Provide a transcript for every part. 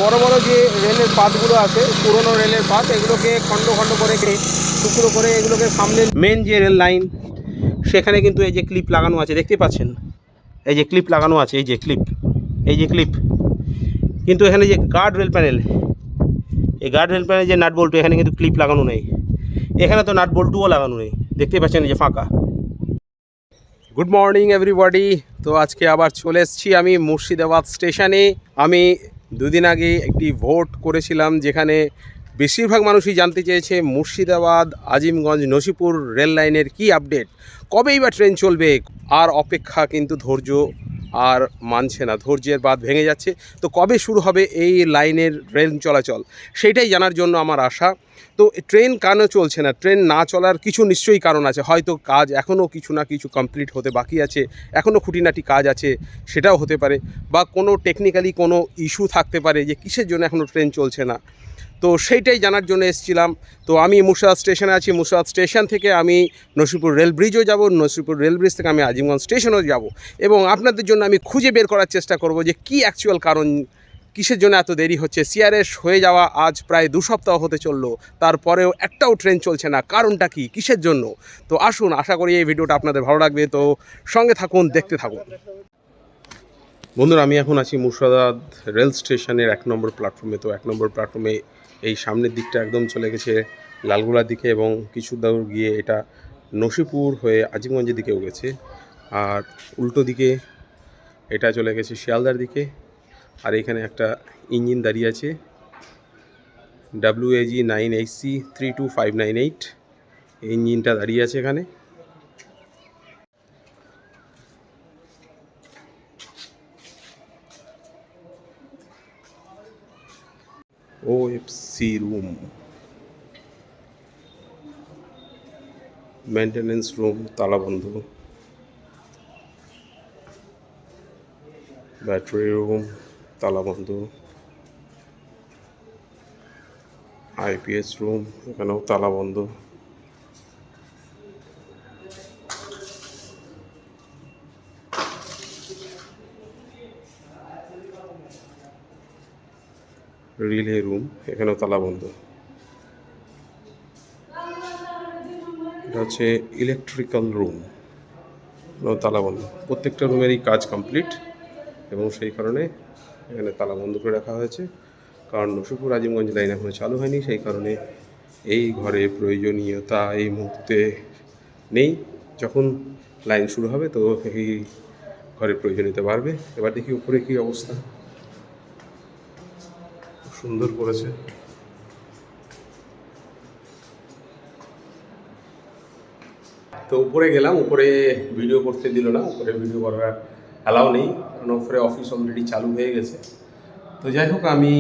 বড় বড় যে রেলের পাতগুলো আছে, পুরনো রেলের পাত, এগুলোকে খণ্ড খণ্ড করে টুকরো করে এগুলোকে সামনে মেন যে রেল লাইন সেখানে কিন্তু এই যে ক্লিপ লাগানো আছে, দেখতে পাচ্ছেন এই যে ক্লিপ লাগানো আছে, এই যে ক্লিপ কিন্তু এখানে যে গার্ড রেল প্যানেল, এই গার্ড রেল প্যানেল যে নাট বল্টু, এখানে কিন্তু ক্লিপ লাগানো নেই, এখানে তো নাট বল্টুও লাগানো নেই, দেখতে পাচ্ছেন এই যে ফাঁকা। Good morning everybody. তো আজকে আবার চলে এসেছি আমি মুর্শিদাবাদ স্টেশনে। আমি দুদিন আগে একটি ভোট করেছিলাম যেখানে বেশিরভাগ মানুষই জানতে চেয়েছে মুর্শিদাবাদ আজিমগঞ্জ নসিপুর রেল লাইনের কি আপডেট, কবেই বা ট্রেন চলবে। আর অপেক্ষা কিন্তু ধৈর্য আর মানছে না, ধৈর্যের বাঁধ ভেঙে যাচ্ছে। তো কবে শুরু হবে এই লাইনের রেল চলাচল, সেইটাই জানার জন্য আমার আশা। তো ট্রেন কেন চলছে না, ট্রেন না চলার কিছু নিশ্চয়ই কারণ আছে, হয়তো কাজ এখনও কিছু না কিছু কমপ্লিট হতে বাকি আছে, এখনও খুঁটিনাটি কাজ আছে, সেটাও হতে পারে, বা কোনো টেকনিক্যালি কোনো ইস্যু থাকতে পারে যে কিসের জন্য এখনও ট্রেন চলছে না। তো সেইটাই জানার জন্য এসেছিলাম। তো আমি মুর্শিদাবাদ স্টেশনে আছি, মুর্শিদাবাদ স্টেশন থেকে আমি নসিপুর রেল ব্রিজও যাব, নসিপুর রেল ব্রিজ থেকে আমি আজিমগঞ্জ স্টেশনও যাব, এবং আপনাদের জন্য আমি খুঁজে বের করার চেষ্টা করব যে কী অ্যাকচুয়াল কারণ, কিসের জন্য এত দেরি হচ্ছে। সিআরএস হয়ে যাওয়া আজ প্রায় 2 সপ্তাহ হতে চললো, তারপরেও একটাও ট্রেন চলছে না, কারণটা কি, কিসের জন্য। তো আসুন, আশা করি এই ভিডিওটা আপনাদের ভালো লাগবে, তো সঙ্গে থাকুন, দেখতে থাকুন। বন্ধুরা, আমি এখন আছি মুর্শিদাবাদ রেল স্টেশনের 1 নম্বর প্ল্যাটফর্মে। তো 1 নম্বর প্ল্যাটফর্মে এই সামনের দিকটা একদম চলে গেছে লালগোলার দিকে, এবং কিছু দূর গিয়ে এটা নসিপুর হয়ে আজিমগঞ্জের দিকেও গেছে, আর উল্টো দিকে এটা চলে গেছে শিয়ালদার দিকে। আর এখানে একটা ইঞ্জিন দাঁড়িয়ে আছে, WAG 9HC 32598, এই ইঞ্জিনটা দাঁড়িয়ে আছে এখানে। OFC রুম, মেনটেনেন্স রুম তালাবন্ধ, ব্যাটারি রুম তালাবন্ধ, IPS রুম এখানেও তালাবন্ধ। রিলে রুম এখানেও তালাবন্ধ। এটা হচ্ছে ইলেকট্রিক্যাল রুম, তালাবন্ধ। প্রত্যেকটা রুমেরই কাজ কমপ্লিট, এবং সেই কারণে এখানে তালা বন্ধ করে রাখা হয়েছে, কারণ নসিপুর আজিমগঞ্জ লাইন এখনও চালু হয়নি, সেই কারণে এই ঘরে প্রয়োজনীয়তা এই মুহূর্তে নেই। যখন লাইন শুরু হবে তো এই ঘরের প্রয়োজনীয়তা বাড়বে। এবার দেখি উপরে কী অবস্থা, খুব সুন্দর করেছে। তো উপরে গেলাম, উপরে ভিডিও করতে দিল না, উপরে ভিডিও করার অ্যালাউ নেই, কারণ উপরে অফিস অলরেডি চালু হয়ে গেছে। তো যাই হোক, আমি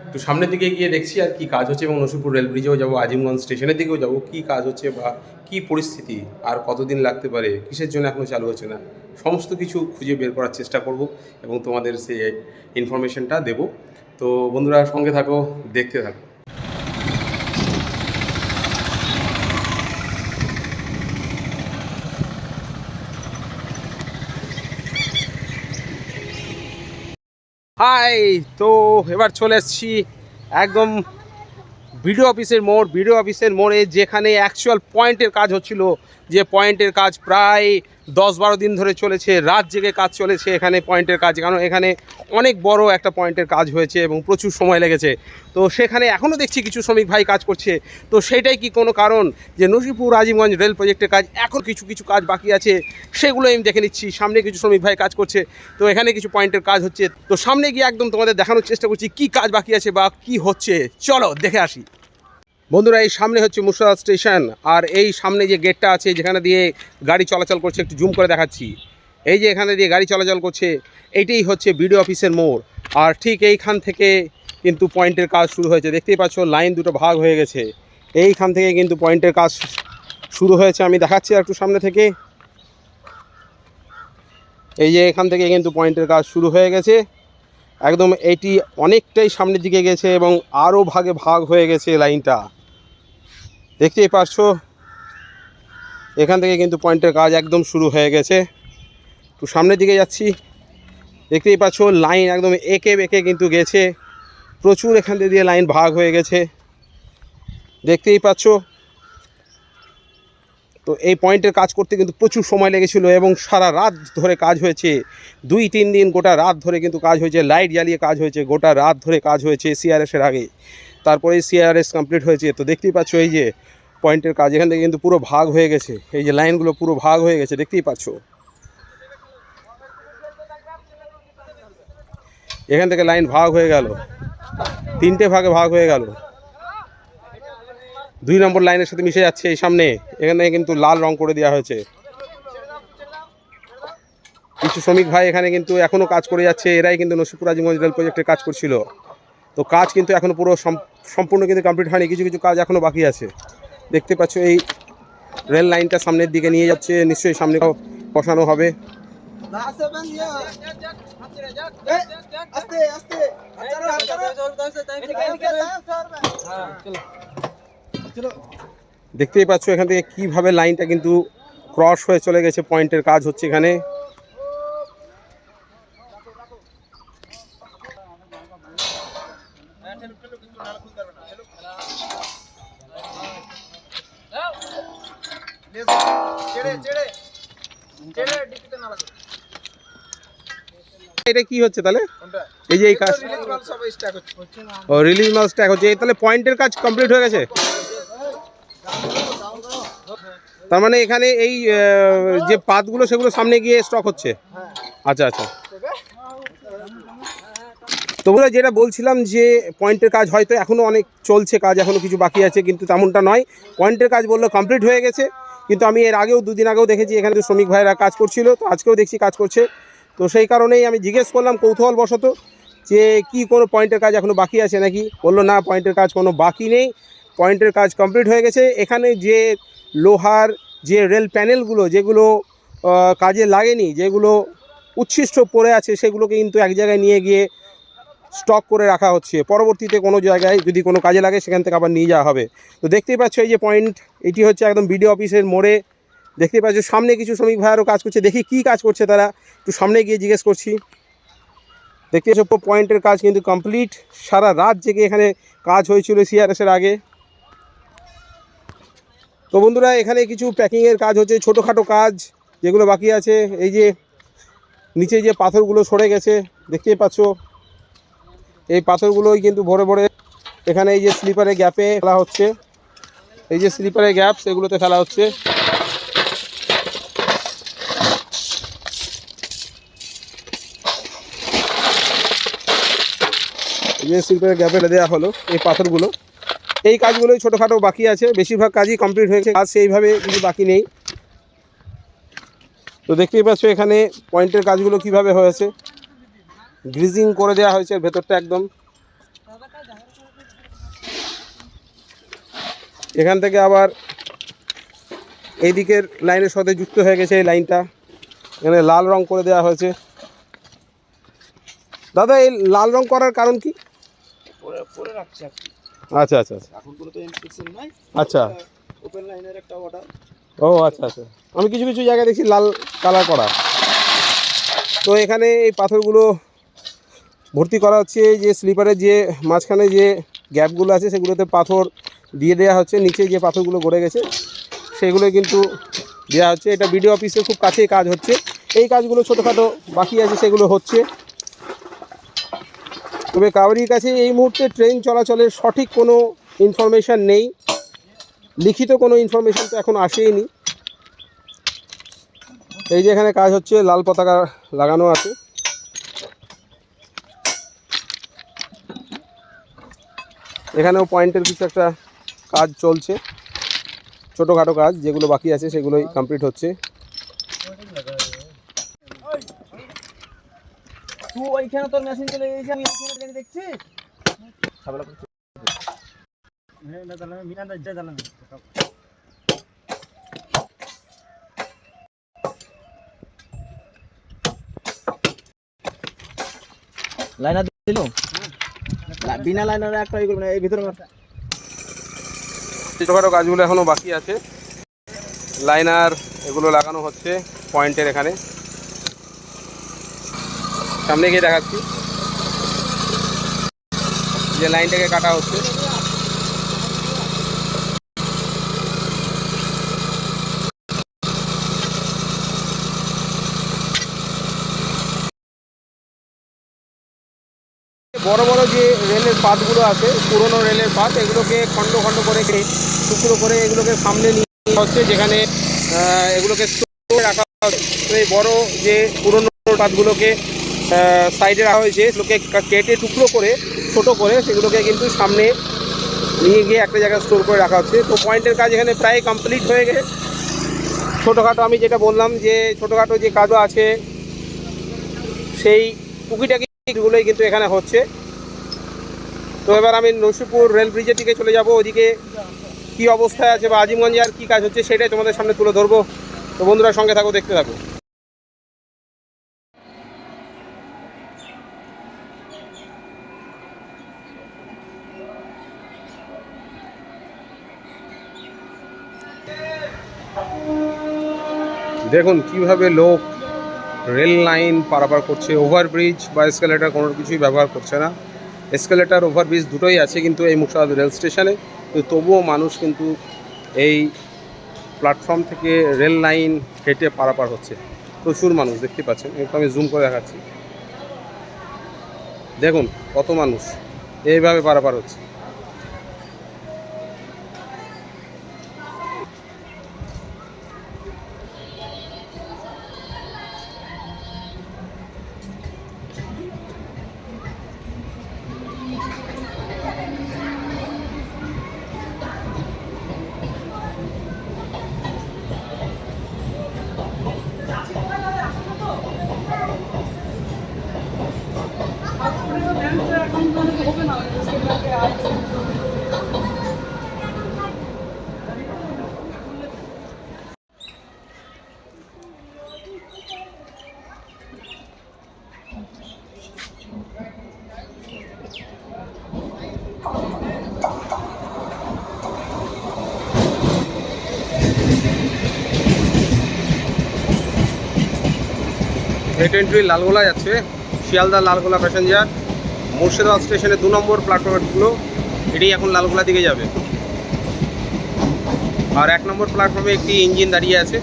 একটু সামনের দিকে গিয়ে দেখছি আর কি কাজ হচ্ছে, এবং নসিপুর রেল ব্রিজেও যাবো, আজিমগঞ্জ স্টেশনের দিকেও যাবো, কী কাজ হচ্ছে বা কী পরিস্থিতি, আর কতদিন লাগতে পারে, কিসের জন্য এখনও চালু হচ্ছে না, সমস্ত কিছু খুঁজে বের করার চেষ্টা করব এবং তোমাদের সেই ইনফরমেশনটা দেবো। তো বন্ধুরা, সঙ্গে থাকো, দেখতে থাকো। হাই, তো এবার চলে এসেছি একদম বিডিও অফিসের মোড়ে, যেখানে অ্যাকচুয়াল পয়েন্টের কাজ হচ্ছিল, যে পয়েন্টের কাজ প্রায় 10-12 দিন ধরে চলেছে, রাত জেগে কাজ চলেছে এখানে পয়েন্টের কাজ, কারণ এখানে অনেক বড় একটা পয়েন্টের কাজ হয়েছে এবং প্রচুর সময় লেগেছে। তো সেখানে এখনও দেখছি কিছু শ্রমিক ভাই কাজ করছে। তো সেইটাই কি কোনো কারণ যে নসিপুর আজিমগঞ্জ রেল প্রজেক্টের কাজ এখন কিছু কাজ বাকি আছে, সেগুলো আমি দেখে নিচ্ছি। সামনে কিছু শ্রমিক ভাই কাজ করছে, তো এখানে কিছু পয়েন্টের কাজ হচ্ছে। তো সামনে গিয়ে একদম তোমাদের দেখানোর চেষ্টা করছি কী কাজ বাকি আছে বা কী হচ্ছে, চলো দেখে আসি। বন্ধুরা, এই সামনে হচ্ছে মুর্শিদাবাদ স্টেশন, আর এই সামনে যে গেটটা আছে যেখানে দিয়ে গাড়ি চলাচল করছে, একটু জুম করে দেখাচ্ছি, এই যে এখানে দিয়ে গাড়ি চলাচল করছে, এইটাই হচ্ছে বিডিও অফিসের মোড়। আর ঠিক এইখান থেকে কিন্তু পয়েন্টের কাজ শুরু হয়েছে, দেখতেই পাচ্ছ লাইন দুটো ভাগ হয়ে গেছে, এইখান থেকে কিন্তু পয়েন্টের কাজ শুরু হয়েছে। আমি দেখাচ্ছি একটু সামনে থেকে, এই যে এখান থেকে কিন্তু পয়েন্টের কাজ শুরু হয়ে গেছে, একদম এটি অনেকটাই সামনের দিকে গেছে এবং আরও ভাগে ভাগ হয়ে গেছে লাইনটা, দেখতেই পারছো। এখান থেকে কিন্তু পয়েন্টের কাজ একদম শুরু হয়ে গেছে। একটু সামনের দিকে যাচ্ছি, দেখতেই পাচ্ছ লাইন একদম এঁকে বেঁকে কিন্তু গেছে, প্রচুর এখান দিয়ে লাইন ভাগ হয়ে গেছে, দেখতেই পাচ্ছ। তো এই পয়েন্টের কাজ করতে কিন্তু প্রচুর সময় লেগেছিল এবং সারা রাত ধরে কাজ হয়েছে, 2-3 দিন গোটা রাত ধরে কিন্তু কাজ হয়েছে, লাইট জ্বালিয়ে কাজ হয়েছে, গোটা রাত ধরে কাজ হয়েছে সিআরএসের আগে, তারপরে সিআরএস কমপ্লিট হয়েছে। তো দেখতেই পাচ্ছ এই যে পয়েন্টের কাজ এখান থেকে কিন্তু পুরো ভাগ হয়ে গেছে, এই যে লাইনগুলো পুরো ভাগ হয়ে গেছে, দেখতেই পাচ্ছ। এখান থেকে লাইন ভাগ হয়ে গেল, 3টে ভাগে ভাগ হয়ে গেল, 2 নম্বর লাইনের সাথে মিশে যাচ্ছে এই সামনে। এখানে কিন্তু লাল রং করে দেওয়া হয়েছে। কিছু শ্রমিক ভাই এখানে কিন্তু এখনও কাজ করে যাচ্ছে, এরাই কিন্তু নসিপুর আজিমগঞ্জ রেল প্রজেক্টে কাজ করছিল। তো কাজ কিন্তু এখনও পুরো সম্পূর্ণ কিন্তু কমপ্লিট হয়নি, কিছু কিছু কাজ এখনও বাকি আছে। দেখতে পাচ্ছ এই রেল লাইনটা সামনের দিকে নিয়ে যাচ্ছে, নিশ্চয়ই সামনে বসানো হবে। দেখতেই পাচ্ছ এখান থেকে কিভাবে লাইনটা কিন্তু ক্রস হয়ে চলে গেছে, পয়েন্টের কাজ হচ্ছে এখানে। এটা কি হচ্ছে তাহলে? এই যে এই কাজ ও রিলিজ মাল স্ট্যাক হচ্ছে, তাহলে পয়েন্টের কাজ কমপ্লিট হয়ে গেছে। তার মানে এখানে এই যে পাতগুলো সেগুলো সামনে গিয়ে স্টক হচ্ছে। আচ্ছা আচ্ছা। তোমরা যেটা বলছিলাম যে পয়েন্টের কাজ হয়তো এখনও অনেক চলছে, কাজ এখনও কিছু বাকি আছে, কিন্তু তেমনটা নয়। পয়েন্টের কাজ বললো কমপ্লিট হয়ে গেছে, কিন্তু আমি এর আগেও 2 দিন আগেও দেখেছি এখানে শ্রমিক ভাইরা কাজ করছিল, তো আজকেও দেখছি কাজ করছে। তো সেই কারণেই আমি জিজ্ঞেস করলাম কৌতূহলবশত যে কি কোনো পয়েন্টের কাজ এখনও বাকি আছে নাকি। বললো না, পয়েন্টের কাজ কোনো বাকি নেই, পয়েন্টের কাজ কমপ্লিট হয়ে গেছে। এখানে যে লোহার যে রেল প্যানেলগুলো যেগুলো কাজে লাগেনি, যেগুলো উচ্ছিষ্ট পড়ে আছে, সেগুলোকে কিন্তু এক জায়গায় নিয়ে গিয়ে স্টক করে রাখা হচ্ছে, পরবর্তীতে কোনো জায়গায় যদি কোনো কাজে লাগে সেখান থেকে আবার নিয়ে যাওয়া হবে। তো দেখতেই পাচ্ছ এই যে পয়েন্ট, এটি হচ্ছে একদম বিডিও অফিসের মোড়ে। দেখতেই পাচ্ছ সামনে কিছু শ্রমিক ভাইয়ারও কাজ করছে, দেখি কি কাজ করছে তারা, একটু সামনে গিয়ে জিজ্ঞেস করছি। দেখতে পাচ্ছ পয়েন্টের কাজ কিন্তু কমপ্লিট, সারা রাত জেগে এখানে কাজ হয়েছিল সিআরএসের আগে। তো বন্ধুরা এখানে কিছু প্যাকিংয়ের কাজ হচ্ছে, ছোটোখাটো কাজ যেগুলো বাকি আছে। এই যে নিচে যে পাথরগুলো সরে গেছে দেখতেই পাচ্ছ, এই পাথরগুলোই কিন্তু ভরে ভরে এখানে এই যে স্লিপারের গ্যাপে ফেলা হচ্ছে, এই যে স্লিপারের গ্যাপ সেগুলোতে ফেলা হচ্ছে। এই যে স্লিপারের গ্যাপে দেওয়া হলো এই পাথরগুলো, এই কাজগুলোই ছোটোখাটো বাকি আছে, বেশিরভাগ কাজই কমপ্লিট হয়েছে, কাজ সেইভাবে কিছু বাকি নেই। তো দেখতেই পাচ্ছ এখানে পয়েন্টের কাজগুলো কিভাবে হয়েছে, গ্রিজিং করে দেওয়া হয়েছে ভেতরটা একদম। এখান থেকে আবার এই দিকের লাইনের সাথে যুক্ত হয়ে গেছে এই লাইনটা, এখানে লাল রং করে দেওয়া হয়েছে। দাদা এই লাল রং করার কারণ কি? আচ্ছা আচ্ছা আচ্ছা, ওপেন লাইনের একটা অর্ডার। ও আচ্ছা আচ্ছা, আমি কিছু কিছু জায়গায় দেখছি লাল কালার করা। তো এখানে এই পাথরগুলো ভর্তি করা হচ্ছে, যে স্লিপারের যে মাঝখানে যে গ্যাপগুলো আছে সেগুলোতে পাথর দিয়ে দেওয়া হচ্ছে, নিচে যে পাথরগুলো গড়ে গেছে সেগুলো কিন্তু দেওয়া হচ্ছে। এটা বিডিও অফিসের খুব কাছেই কাজ হচ্ছে, এই কাজগুলো ছোটোখাটো বাকি আছে সেগুলো হচ্ছে। তবে কাউরির কাছে এই মুহূর্তে ট্রেন চলাচলের সঠিক কোনো ইনফরমেশান নেই, লিখিত কোনো ইনফরমেশান তো এখন আসেইনি। এই যে এখানে কাজ হচ্ছে, লাল পতাকা লাগানো আছে। এখানেও পয়েন্টের কিছু একটা কাজ চলছে, ছোটোখাটো কাজ যেগুলো বাকি আছে সেগুলোই কমপ্লিট হচ্ছে। ওইখানে তোর মেশিন চলে গেছে, আমি ওইখানে দেখছি। লাইনার দিল, বিনা লাইনার একটা এই ভিতরে ছোটোখাটো কাজগুলো এখনো বাকি আছে, লাইনার এগুলো লাগানো হচ্ছে পয়েন্টের এখানে, সামনে গিয়ে দেখাচ্ছি। যে লাইনটাকে কাটা হচ্ছে। বড় বড় যে রেলের পাতগুলো আছে, পুরনো রেলের পাত, এগুলোকে খণ্ড খণ্ড করে টুকরো করে এগুলোকে সামনে নিয়ে হচ্ছে, যেখানে এগুলোকে স্টোর রাখা হচ্ছে। তো এই বড় যে পুরনো পাতগুলোকে সাইডে রাখা হয়েছে, সেগুলোকে কেটে টুকরো করে ছোট করে সেগুলোকে কিন্তু সামনে নিয়ে গিয়ে একটা জায়গায় স্টোর করে রাখা হচ্ছে। তো পয়েন্টের কাজ এখানে প্রায় কমপ্লিট হয়ে গেছে। ছোটোখাটো আমি যেটা বললাম যে ছোটোখাটো যে কাজও আছে, সেই টুকিটাকিগুলোই কিন্তু এখানে হচ্ছে। তো এবার আমি নসিপুর রেল ব্রিজের দিকে চলে যাব, ওদিকে কী অবস্থায় আছে বা আজিমগঞ্জে আর কী কাজ হচ্ছে সেটাই তোমাদের সামনে তুলে ধরবো। তো বন্ধুরা সঙ্গে থাকো, দেখতে থাকো। দেখুন কিভাবে লোক রেল লাইন পারাপার করছে। ওভারব্রিজ বা এসকেলেটার কোনো কিছুই ব্যবহার করছে না। এসকেলেটার ওভারব্রিজ দুটোই আছে কিন্তু এই মুর্শিদাবাদ রেল স্টেশনে, তো তবুও মানুষ কিন্তু এই প্ল্যাটফর্ম থেকে রেল লাইন হেঁটে পারাপার হচ্ছে। প্রচুর মানুষ দেখতে পাচ্ছেন, একটু আমি জুম করে দেখাচ্ছি। দেখুন কত মানুষ এইভাবে পারাপার হচ্ছে। এই ট্রেনটি লালগোলা যাচ্ছে, শিয়ালদা লালগোলা প্যাসেঞ্জার। মুর্শিদাবাদ স্টেশনে 2 নম্বর প্ল্যাটফর্মগুলো, এটি এখন লালগোলা দিকে যাবে। আর 1 নম্বর প্ল্যাটফর্মে একটি ইঞ্জিন দাঁড়িয়ে আছে।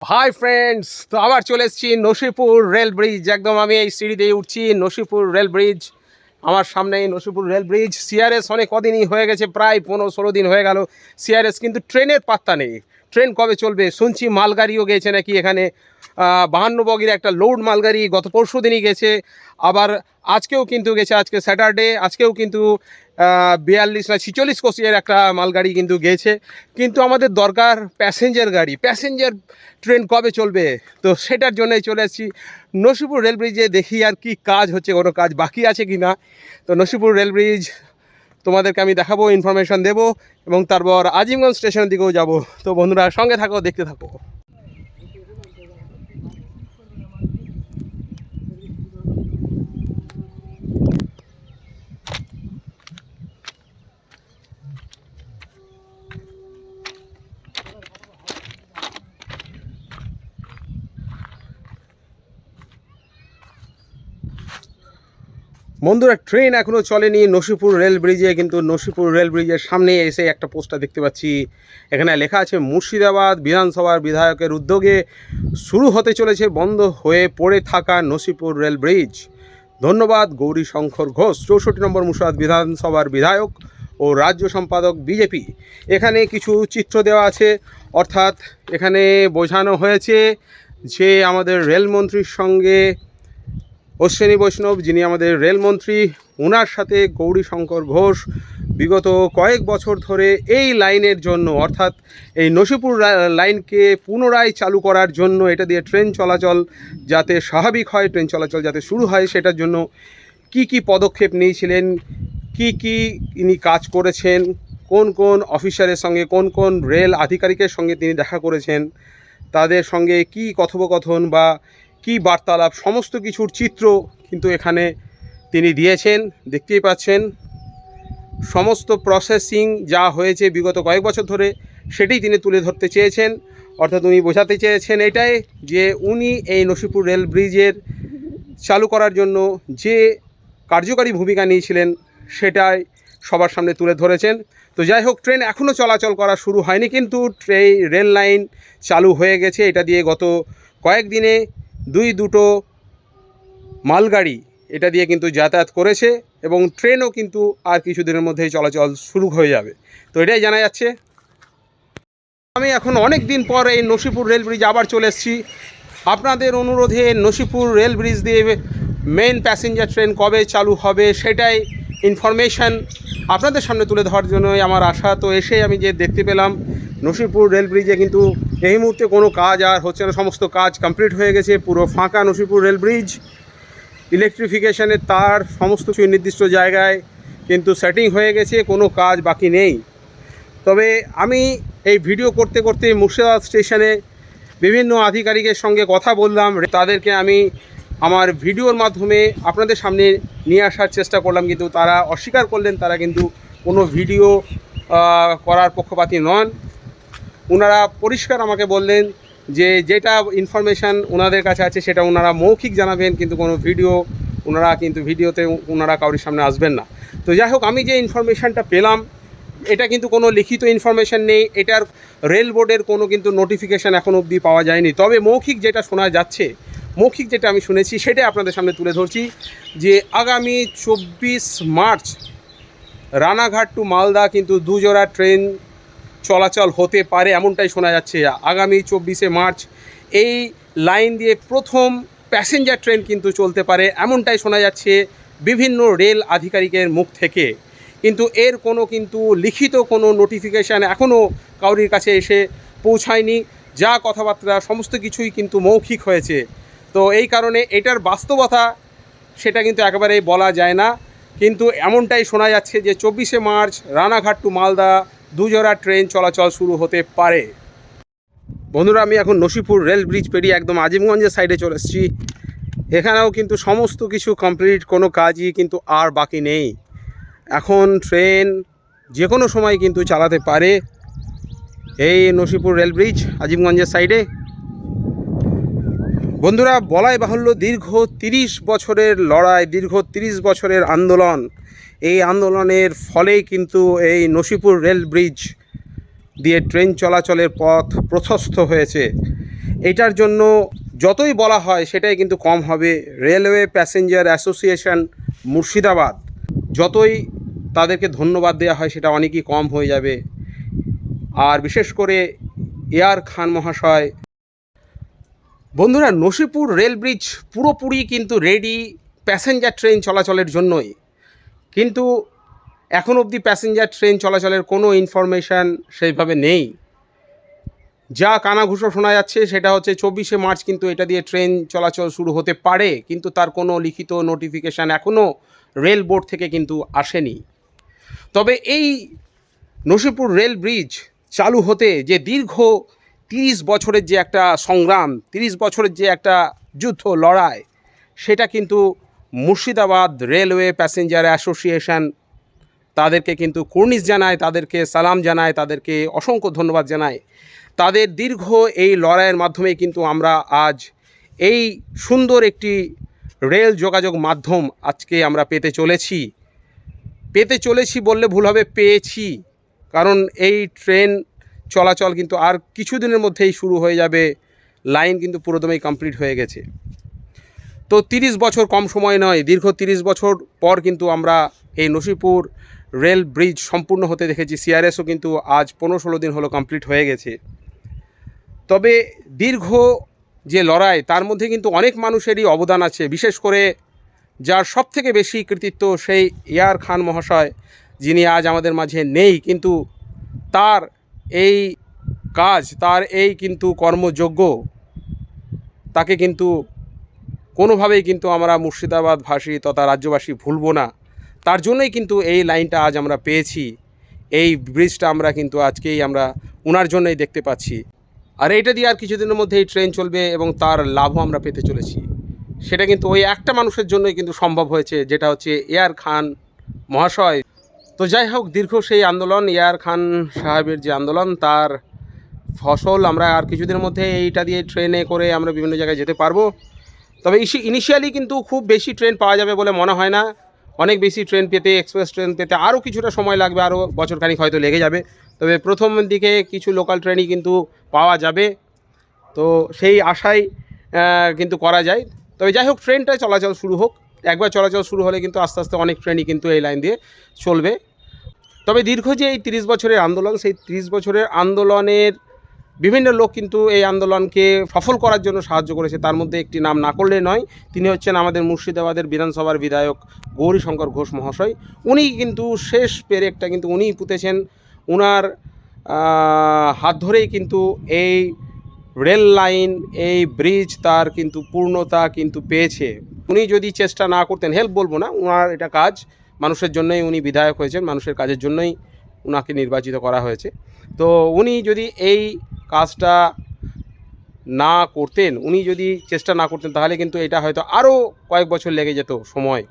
হাই ফ্রেন্ডস, তো আবার চলে এসেছি নসিপুর রেল ব্রিজ। একদম আমি এই সিঁড়ি দিয়ে উঠছি, নসিপুর রেল ব্রিজ আমার সামনেই। নসিপুর রেল ব্রিজ সিআরএস অনেক কদিনই হয়ে গেছে, প্রায় 15-16 দিন হয়ে গেল সিআরএস, কিন্তু ট্রেনের পাত্তা নেই। ট্রেন কবে চলবে? শুনছি মালগাড়িও গেছে নাকি এখানে, 52 বগির একটা লোড মালগাড়ি গত পরশু দিনই গেছে। আবার আজকেও কিন্তু গেছে, আজকে স্যাটারডে, আজকেও কিন্তু 42 না 46 কোচের একটা মালগাড়ি কিন্তু গেছে। কিন্তু আমাদের দরকার প্যাসেঞ্জার গাড়ি, প্যাসেঞ্জার ট্রেন কবে চলবে? তো সেটার জন্যই চলে এসেছি নসিপুর রেল ব্রিজে, দেখি আর কি কাজ হচ্ছে, কোনো কাজ বাকি আছে কি না। তো নসিপুর রেল ব্রিজ তোমাদেরকে আমি দেখাবো, ইনফরমেশান দেবো, এবং তারপর আজিমগঞ্জ স্টেশনের দিকেও যাব। তো বন্ধুরা সঙ্গে থাকো, দেখতে থাকো। বন্ধুরা ট্রেন এখনও চলেনি নসিপুর রেল ব্রিজে, কিন্তু নসিপুর রেল ব্রিজের সামনে এসে একটা পোস্টার দেখতে পাচ্ছি। এখানে লেখা আছে মুর্শিদাবাদ বিধানসভার বিধায়কের উদ্যোগে শুরু হতে চলেছে বন্ধ হয়ে পড়ে থাকা নসিপুর রেল ব্রিজ। ধন্যবাদ গৌরী শঙ্কর ঘোষ, 64 নম্বর মুর্শিদাবাদ বিধানসভার বিধায়ক ও রাজ্য সম্পাদক বিজেপি। এখানে কিছু চিত্র দেওয়া আছে, অর্থাৎ এখানে বোঝানো হয়েছে যে আমাদের রেলমন্ত্রীর সঙ্গে অশ্বিনী বৈষ্ণব, যিনি আমাদের রেলমন্ত্রী, ওনার সাথে গৌরীশঙ্কর ঘোষ বিগত কয়েক বছর ধরে এই লাইনের জন্য, অর্থাৎ এই নসিপুর লাইনকে পুনরায় চালু করার জন্য, এটা দিয়ে ট্রেন চলাচল যাতে স্বাভাবিক হয়, ট্রেন চলাচল যাতে শুরু হয়, সেটার জন্য কি কি পদক্ষেপ নিয়েছিলেন, কি কি ইনি কাজ করেছেন, কোন কোন অফিসারের সঙ্গে, কোন কোন রেল আধিকারিকের সঙ্গে তিনি দেখা করেছেন, তাদের সঙ্গে কি কথোপকথন বা কি বার্তালাপ, সমস্ত কিছুর চিত্র কিন্তু এখানে তিনি দিয়েছেন। দেখতেই পাচ্ছেন সমস্ত প্রসেসিং যা হয়েছে বিগত কয়েক বছর ধরে সেটাই তিনি তুলে ধরতে চেয়েছেন। অর্থাৎ উনি বোঝাতে চেয়েছেন এটাই যে উনি এই নসিপুর রেল ব্রিজের চালু করার জন্য যে কার্যকারী ভূমিকা নিয়েছিলেন সেটাই সবার সামনে তুলে ধরেছেন। তো যাই হোক, ট্রেন এখনও চলাচল করা শুরু হয়নি, কিন্তু রেল লাইন চালু হয়ে গেছে। এটা দিয়ে গত কয়েকদিনে দুটো মালগাড়ি এটা দিয়ে কিন্তু যাতায়াত করেছে এবং ট্রেনও কিন্তু আর কিছুদিনের মধ্যেই চলাচল শুরু হয়ে যাবে। তো এটাই জানা যাচ্ছে। আমি এখন অনেক দিন পর এই নসিপুর রেল ব্রিজ আবার চলে এসেছি। আপনাদের অনুরোধে নসিপুর রেল ব্রিজ দিয়ে মেন প্যাসেঞ্জার ট্রেন কবে চালু হবে সেটাই ইনফরমেশান আপনাদের সামনে তুলে ধরার জন্যই আমার আশা। তো এসে আমি যে দেখতে পেলাম নসিপুর রেল ব্রিজে কিন্তু এই মুহূর্তে কোনো কাজ আর হচ্ছে না, সমস্ত কাজ কমপ্লিট হয়ে গেছে, পুরো ফাঁকা নসিপুর রেল ব্রিজ। ইলেকট্রিফিকেশনের তার সমস্ত কিছু নির্দিষ্ট জায়গায় কিন্তু সেটিং হয়ে গেছে, কোনো কাজ বাকি নেই। তবে আমি এই ভিডিও করতে করতে মুর্শিদাবাদ স্টেশনে বিভিন্ন আধিকারিকের সঙ্গে কথা বললাম, তাদেরকে আমি আমার ভিডিওর মাধ্যমে আপনাদের সামনে নিয়ে আসার চেষ্টা করলাম, কিন্তু তারা অস্বীকার করলেন। তারা কিন্তু কোনো ভিডিও করার পক্ষপাতী নন। ওনারা পরিষ্কার আমাকে বললেন যে যেটা ইনফরমেশান ওনাদের কাছে আছে সেটা ওনারা মৌখিক জানাবেন, কিন্তু কোনো ভিডিওতে ওনারা কারোর সামনে আসবেন না। তো যাই হোক, আমি যে ইনফরমেশানটা পেলাম এটা কিন্তু কোনো লিখিত ইনফরমেশান নেই, এটার রেল বোর্ডের কোনো কিন্তু নোটিফিকেশান এখন অবধি পাওয়া যায়নি। তবে মৌখিক যেটা শোনা যাচ্ছে, মৌখিক যেটা আমি শুনেছি সেটাই আপনাদের সামনে তুলে ধরছি, যে আগামী 24 মার্চ রানাঘাট টু মালদা কিন্তু দুজোড়া ট্রেন চলাচল হতে পারে, এমনটাই শোনা যাচ্ছে। আগামী 24শে মার্চ এই লাইন দিয়ে প্রথম প্যাসেঞ্জার ট্রেন কিন্তু চলতে পারে, এমনটাই শোনা যাচ্ছে বিভিন্ন রেল আধিকারিকের মুখ থেকে। কিন্তু এর কোনো কিন্তু লিখিত কোনো নোটিফিকেশান এখনও কারোর কাছে এসে পৌঁছায়নি। যা কথাবার্তা সমস্ত কিছুই কিন্তু মৌখিক হয়েছে। তো এই কারণে এটার বাস্তবতা সেটা কিন্তু একেবারেই বলা যায় না, কিন্তু এমনটাই শোনা যাচ্ছে যে 24শে মার্চ রানাঘাট টু মালদা দুজোড়া ট্রেন চলাচল শুরু হতে পারে। বন্ধুরা, আমি এখন নসিপুর রেল ব্রিজ পেরিয়ে একদম আজিমগঞ্জের সাইডে চলে এসেছি। এখানেও কিন্তু সমস্ত কিছু কমপ্লিট, কোনো কাজই কিন্তু আর বাকি নেই। এখন ট্রেন যে কোনো সময় কিন্তু চালাতে পারে এই নসিপুর রেল ব্রিজ আজিমগঞ্জের সাইডে। বন্ধুরা, বলাই বাহুল্য দীর্ঘ 30 বছরের লড়াই, দীর্ঘ 30 বছরের আন্দোলন, এই আন্দোলনের ফলেই কিন্তু এই নসিপুর রেল ব্রিজ দিয়ে ট্রেন চলাচলের পথ প্রশস্ত হয়েছে। এটার জন্য যতই বলা হয় সেটাই কিন্তু কম হবে। রেলওয়ে প্যাসেঞ্জার অ্যাসোসিয়েশন মুর্শিদাবাদ, যতই তাদেরকে ধন্যবাদ দেওয়া হয় সেটা অনেকই কম হয়ে যাবে। আর বিশেষ করে এআর খান মহাশয়। বন্ধুরা, নসিপুর রেল ব্রিজ পুরোপুরি কিন্তু রেডি প্যাসেঞ্জার ট্রেন চলাচলের জন্যই, কিন্তু এখন অবধি প্যাসেঞ্জার ট্রেন চলাচলের কোনো ইনফরমেশান সেইভাবে নেই। যা কানাঘুষো শোনা যাচ্ছে সেটা হচ্ছে 24শে মার্চ কিন্তু এটা দিয়ে ট্রেন চলাচল শুরু হতে পারে, কিন্তু তার কোনো লিখিত নোটিফিকেশান এখনও রেল বোর্ড থেকে কিন্তু আসেনি। তবে এই নসিপুর রেল ব্রিজ চালু হতে যে দীর্ঘ 30 বছরের যে একটা সংগ্রাম, 30 বছরের যে একটা যুদ্ধ লড়াই, সেটা কিন্তু মুর্শিদাবাদ রেলওয়ে প্যাসেঞ্জার অ্যাসোসিয়েশন তাদেরকে কিন্তু কুর্নিশ জানায়, তাদেরকে সালাম জানায়, তাদেরকে অসংখ্য ধন্যবাদ জানায়। তাদের দীর্ঘ এই লড়াইয়ের মাধ্যমে কিন্তু আমরা আজ এই সুন্দর একটি রেল যোগাযোগ মাধ্যম আজকে আমরা পেতে চলেছি বললে ভুল হবে, পেয়েছি। কারণ এই ট্রেন চলাচল কিন্তু আর কিছুদিনের মধ্যেই শুরু হয়ে যাবে, লাইন কিন্তু পুরোদমেই কমপ্লিট হয়ে গেছে। তো 30 বছর কম সময় নয়, দীর্ঘ 30 বছর পর কিন্তু আমরা এই নসিপুর রেল ব্রিজ সম্পূর্ণ হতে দেখেছি। সিআরএসও কিন্তু আজ 15-16 দিন হলো কমপ্লিট হয়ে গেছে। তবে দীর্ঘ যে লড়াই তার মধ্যে কিন্তু অনেক মানুষেরই অবদান আছে, বিশেষ করে যার সবথেকে বেশি কৃতিত্ব সেই এআর খান মহাশয়, যিনি আজ আমাদের মাঝে নেই, কিন্তু তার এই কাজ, তার এই কিন্তু কর্মযোগ্য, তাকে কিন্তু কোনোভাবেই কিন্তু আমরা মুর্শিদাবাদবাসী তথা রাজ্যবাসী ভুলব না। তার জন্যই কিন্তু এই লাইনটা আজ আমরা পেয়েছি, এই ব্রিজটা আমরা কিন্তু আজকেই আমরা ওনার জন্যই দেখতে পাচ্ছি। আর এইটা দিয়ে আর কিছুদিনের মধ্যেই ট্রেন চলবে এবং তার লাভও আমরা পেতে চলেছি। সেটা কিন্তু ওই একটা মানুষের জন্যই কিন্তু সম্ভব হয়েছে, যেটা হচ্ছে এআর খান মহাশয়। তো যাই হোক, দীর্ঘ সেই আন্দোলন, এআর খান সাহেবের যে আন্দোলন, তার ফসল আমরা আর কিছুদিনের মধ্যে এইটা দিয়ে ট্রেনে করে আমরা বিভিন্ন জায়গায় যেতে পারবো। তবে ইনিশিয়ালি কিন্তু খুব বেশি ট্রেন পাওয়া যাবে বলে মনে হয় না। অনেক বেশি ট্রেন পেতে, এক্সপ্রেস ট্রেন পেতে আরও কিছুটা সময় লাগবে, আরও বছরখানিক হয়তো লেগে যাবে। তবে প্রথম দিকে কিছু লোকাল ট্রেনই কিন্তু পাওয়া যাবে, তো সেই আশাই কিন্তু করা যায়। তবে যাই হোক, ট্রেনটা চলাচল শুরু হোক। একবার চলাচল শুরু হলে কিন্তু আস্তে আস্তে অনেক ট্রেনই কিন্তু এই লাইন দিয়ে চলবে। তবে দীর্ঘ যে এই 30 বছরের আন্দোলন, সেই 30 বছরের আন্দোলনের বিভিন্ন লোক কিন্তু এই আন্দোলনকে সফল করার জন্য সাহায্য করেছে। তার মধ্যে একটি নাম না করলে নয়, তিনি হচ্ছেন আমাদের মুর্শিদাবাদের বিধানসভার বিধায়ক গৌরীশঙ্কর ঘোষ মহাশয়। উনি কিন্তু শেষ পেরেকটা কিন্তু উনিই পুঁতেছেন। ওনার হাত ধরেই কিন্তু এই রেল লাইন, এই ব্রিজ তার কিন্তু পূর্ণতা কিন্তু পেয়েছে। উনি যদি চেষ্টা না করতেন, হেল্প বলবো না, ওনার এটা কাজ, মানুষের জন্যই উনি বিধায়ক হয়েছেন, মানুষের কাজের জন্যই ওনাকে নির্বাচিত করা হয়েছে। তো উনি যদি এই কাজটা না করতেন, উনি যদি চেষ্টা না করতেন, তাহলে কিন্তু এটা হয়তো আরও কয়েক বছর লেগে যেত সময়।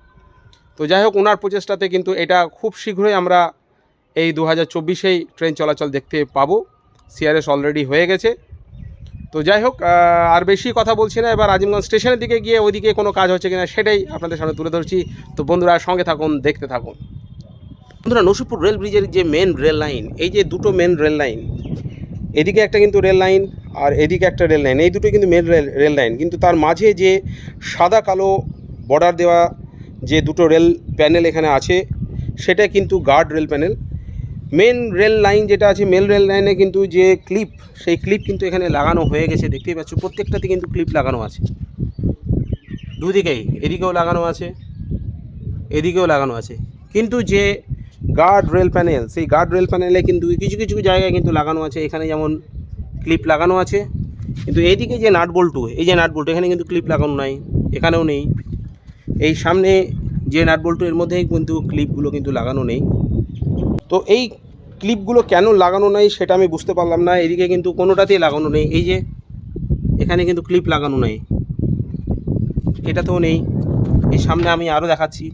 তো যাই হোক, ওনার প্রচেষ্টাতে কিন্তু এটা খুব শীঘ্রই আমরা এই 2024-এই ট্রেন চলাচল দেখতে পাবো। সিআরএস অলরেডি হয়ে গেছে। তো যাই হোক, আর বেশি কথা বলছি না, এবার আজিমগঞ্জ স্টেশনের দিকে গিয়ে ওইদিকে কোনো কাজ হচ্ছে কিনা সেটাই আপনাদের সামনে তুলে ধরছি। তো বন্ধুরা, সঙ্গে থাকুন, দেখতে থাকুন। বন্ধুরা, নসিপুর রেল ব্রিজের যে মেন রেল লাইন, এই যে দুটো মেন রেল লাইন, এদিকে একটা কিন্তু রেল লাইন আর এদিকে একটা রেল লাইন, এই দুটো কিন্তু মেন রেল লাইন। কিন্তু তার মাঝে যে সাদা কালো বর্ডার দেওয়া যে দুটো রেল প্যানেল এখানে আছে, সেটা কিন্তু guard rail panel. Main rail line যেটা আছে, মেন রেল লাইনে কিন্তু যে ক্লিপ, সেই ক্লিপ কিন্তু এখানে লাগানো হয়ে গেছে, দেখতেই পাচ্ছ। প্রত্যেকটাতে কিন্তু ক্লিপ লাগানো আছে, দুদিকেই, এদিকেও লাগানো আছে, এদিকেও লাগানো আছে। কিন্তু যে গার্ড রেল প্যানেল, সেই গার্ড রেল প্যানেলে কিন্তু কিছু কিছু জায়গায় কিন্তু লাগানো আছে। এখানে যেমন ক্লিপ লাগানো আছে, কিন্তু এইদিকে যে নাট বল্টু, এই যে নাট বল্টু, এখানে কিন্তু ক্লিপ লাগানো নাই, এখানেও নেই। এই সামনে যে নাট বল্টু, এর মধ্যেই কিন্তু ক্লিপগুলো কিন্তু লাগানো নেই। তো এই ক্লিপগুলো কেন লাগানো নাই সেটা আমি বুঝতে পারলাম না। এদিকে কিন্তু কোনোটাতেই লাগানো নেই। এই যে এখানে কিন্তু ক্লিপ লাগানো নেই, এটাতেও নেই। এই সামনে আমি আরও দেখাচ্ছি,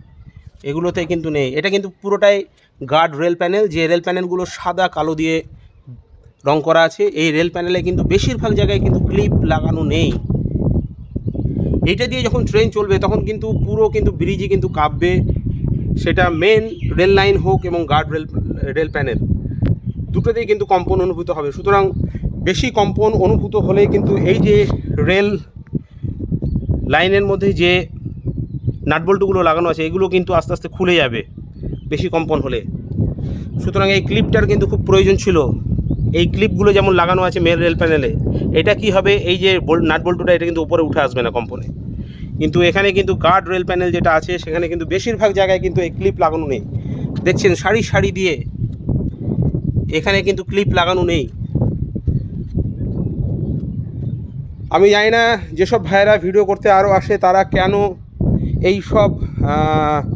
এগুলোতে কিন্তু নেই। এটা কিন্তু পুরোটাই গার্ড রেল প্যানেল, যে রেল প্যানেলগুলো সাদা কালো দিয়ে রং করা আছে। এই রেল প্যানেলে কিন্তু বেশিরভাগ জায়গায় কিন্তু ক্লিপ লাগানো নেই। এইটা দিয়ে যখন ট্রেন চলবে তখন কিন্তু পুরো কিন্তু ব্রিজই কিন্তু কাঁপবে, সেটা মেন রেল লাইন হোক এবং গার্ড রেল প্যানেল, দুটোতেই কিন্তু কম্পন অনুভূত হবে। সুতরাং বেশি কম্পন অনুভূত হলেই কিন্তু এই যে রেল লাইনের মধ্যে যে নাটবল্টুগুলো লাগানো আছে, এগুলো কিন্তু আস্তে আস্তে খুলে যাবে বেশি কম্পন হলে। সুতরাং এই ক্লিপটার কিন্তু খুব প্রয়োজন ছিল। এই ক্লিপগুলো যেমন লাগানো আছে মেন রেল প্যানেলে, এটা কি হবে, এই যে নাটবল্টুটা, এটা কিন্তু উপরে উঠে আসবে না কম্পনে। কিন্তু এখানে কিন্তু গার্ড রেল প্যানেল যেটা আছে, সেখানে কিন্তু বেশিরভাগ জায়গায় কিন্তু এই ক্লিপ লাগানো নেই। দেখছেন সারি সারি দিয়ে এখানে কিন্তু ক্লিপ লাগানো নেই। আমি জানি না যেসব ভাইয়েরা ভিডিও করতে আরও আসে, তারা কেন এই সব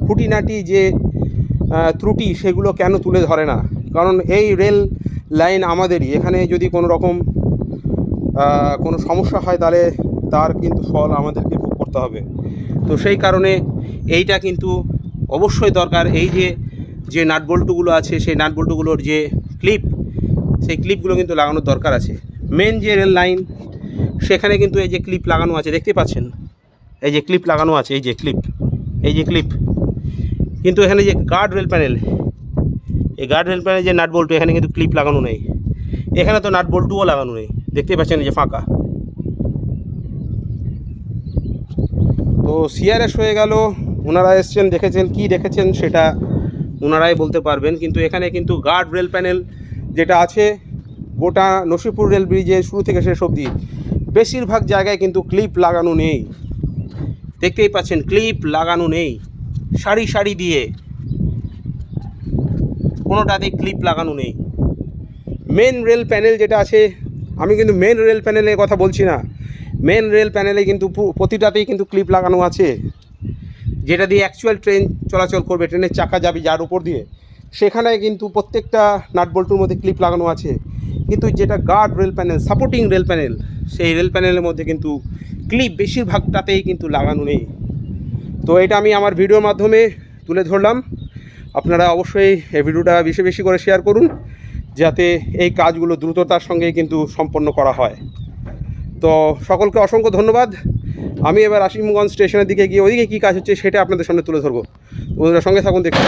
খুঁটিনাটি যে ত্রুটি সেগুলো কেন তুলে ধরে না। কারণ এই রেল লাইন আমাদেরই। এখানে যদি কোনো রকম কোনো সমস্যা হয়, তাহলে তার কিন্তু ফল আমাদেরকে ভোগ করতে হবে। তো সেই কারণে এইটা কিন্তু অবশ্যই দরকার। এই যে নাটবল্টুগুলো আছে, সেই নাটবল্টুগুলোর যে ক্লিপ, সেই ক্লিপগুলো কিন্তু লাগানোর দরকার আছে। মেন যে রেল লাইন, সেখানে কিন্তু এই যে ক্লিপ লাগানো আছে, দেখতে পাচ্ছেন, এই যে ক্লিপ লাগানো আছে, এই যে ক্লিপ, এই যে ক্লিপ। কিন্তু এখানে যে গার্ড রেল প্যানেল, এই গার্ড রেল প্যানেল যে নাট বল্টু, এখানে কিন্তু ক্লিপ লাগানো নেই। এখানে তো নাট বল্টুও লাগানো নেই, দেখতে পাচ্ছেন এই যে ফাঁকা। তো সিআরএস হয়ে গেল, ওনারা এসছেন, দেখেছেন, কি দেখেছেন সেটা ওনারাই বলতে পারবেন। কিন্তু এখানে কিন্তু গার্ড রেল প্যানেল যেটা আছে, গোটা নসিপুর রেল ব্রিজে শুরু থেকে শেষ অবধি বেশিরভাগ জায়গায় কিন্তু ক্লিপ লাগানো নেই। দেখতেই পাচ্ছেন ক্লিপ লাগানো নেই, সারি সারি দিয়ে কোনোটাতেই ক্লিপ লাগানো নেই। মেন রেল প্যানেল যেটা আছে, আমি কিন্তু মেন রেল প্যানেলের কথা বলছি না, মেন রেল প্যানেলে কিন্তু প্রতিটাতেই কিন্তু ক্লিপ লাগানো আছে, যেটা দিয়ে অ্যাকচুয়াল ট্রেন চলাচল করবে, ট্রেনের চাকা যাবে যার উপর দিয়ে, সেখানে কিন্তু প্রত্যেকটা নাট বল্টুর মধ্যে ক্লিপ লাগানো আছে। কিন্তু যেটা guard rail panel, supporting rail panel, সেই রেল প্যানেলের মধ্যে কিন্তু ক্লিপ বেশিরভাগটাতেই কিন্তু লাগানো নেই। তো এটা আমি আমার ভিডিওর মাধ্যমে তুলে ধরলাম। আপনারা অবশ্যই এই ভিডিওটা বেশি বেশি করে শেয়ার করুন, যাতে এই কাজগুলো দ্রুততার সঙ্গে কিন্তু সম্পন্ন করা হয়। তো সকলকে অসংখ্য ধন্যবাদ। আমি এবার আসিমগঞ্জ স্টেশনের দিকে গিয়ে ওইদিকে কী কাজ হচ্ছে সেটা আপনাদের সামনে তুলে ধরবো। ওনারা সঙ্গে থাকুন, দেখুন।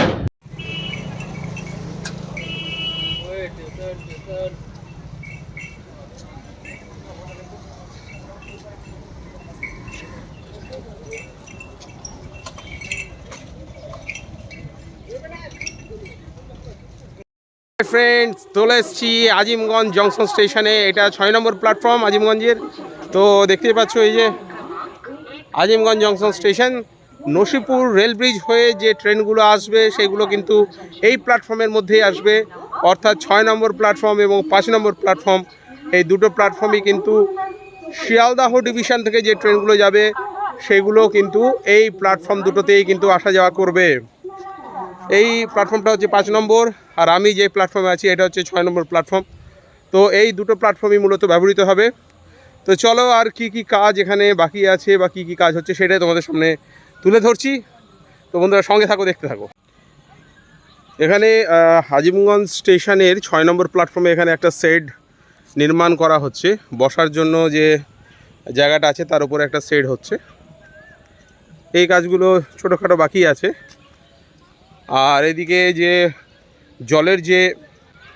ফ্রেন্ডস, চলে এসেছি আজিমগঞ্জ জংশন স্টেশনে। এটা 6 নম্বর প্ল্যাটফর্ম আজিমগঞ্জের। তো দেখতেই পাচ্ছ এই যে Azimganj junction station. Nasipur rail bridge হয়ে যে ট্রেনগুলো আসবে সেগুলো কিন্তু এই প্ল্যাটফর্মের মধ্যেই আসবে, অর্থাৎ 6 নম্বর প্ল্যাটফর্ম এবং 5 নম্বর প্ল্যাটফর্ম, এই দুটো প্ল্যাটফর্মই কিন্তু শিয়ালদাহ ডিভিশন থেকে যে ট্রেনগুলো যাবে সেগুলো কিন্তু এই প্ল্যাটফর্ম দুটোতেই কিন্তু আসা যাওয়া করবে। এই প্ল্যাটফর্মটা হচ্ছে 5 নম্বর, আর আমি যে প্ল্যাটফর্মে আছি এটা হচ্ছে 6 নম্বর প্ল্যাটফর্ম। তো এই দুটো প্ল্যাটফর্মই মূলত ব্যবহৃত হবে। তো চলো, আর কি কি কাজ এখানে বাকি আছে বা কি কি কাজ হচ্ছে সেটাই তোমাদের সামনে তুলে ধরছি। তো বন্ধুরা সঙ্গে থাকো, দেখতে থাকো। এখানে আজিমগঞ্জ স্টেশনের 6 নম্বর প্ল্যাটফর্মে এখানে একটা শেড নির্মাণ করা হচ্ছে, বসার জন্য যে জায়গাটা আছে তার উপরে একটা শেড হচ্ছে। এই কাজগুলো ছোটোখাটো বাকি আছে। আর এদিকে যে জলের যে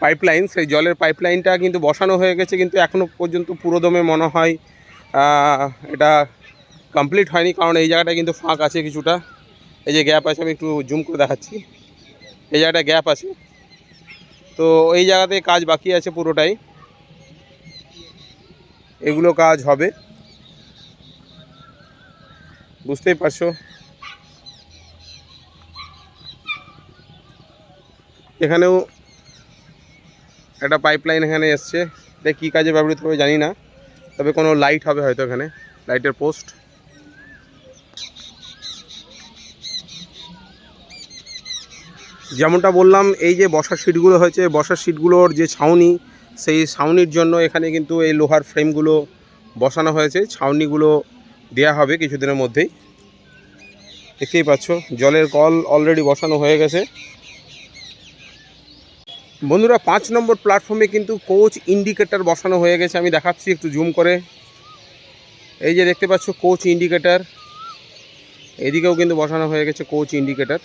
পাইপলাইন, সেই জলের পাইপলাইনটা কিন্তু বসানো হয়ে গেছে, কিন্তু এখনও পর্যন্ত পুরোদমে মনে হয় এটা কমপ্লিট হয়নি, কারণ এই জায়গাটা কিন্তু ফাঁক আছে কিছুটা। এই যে গ্যাপ আছে, আমি একটু জুম করে দেখাচ্ছি, এই জায়গাটা গ্যাপ আছে। তো এই জায়গাতে কাজ বাকি আছে পুরোটাই, এগুলো কাজ হবে, বুঝতেই পারছো। এখানেও একটা পাইপলাইন এখানে এসছে, এটা কী কাজে ব্যবহৃত হবে জানি না, তবে কোনো লাইট হবে হয়তো এখানে, লাইটের পোস্ট। যেমনটা বললাম, এই যে বসার সিটগুলো হয়েছে, বসার সিটগুলোর যে ছাউনি, সেই ছাউনির জন্য এখানে কিন্তু এই লোহার ফ্রেমগুলো বসানো হয়েছে। ছাউনিগুলো দেয়া হবে কিছুদিনের মধ্যেই। দেখতেই পাচ্ছ জলের কল অলরেডি বসানো হয়ে গেছে। বন্ধুরা, 5 নম্বর প্ল্যাটফর্মে কিন্তু কোচ ইন্ডিকেটর বসানো হয়ে গেছে, আমি দেখাচ্ছি একটু জুম করে। এই যে দেখতে পাচ্ছ কোচ ইন্ডিকেটর, এদিকেও কিন্তু বসানো হয়ে গেছে কোচ ইন্ডিকেটর।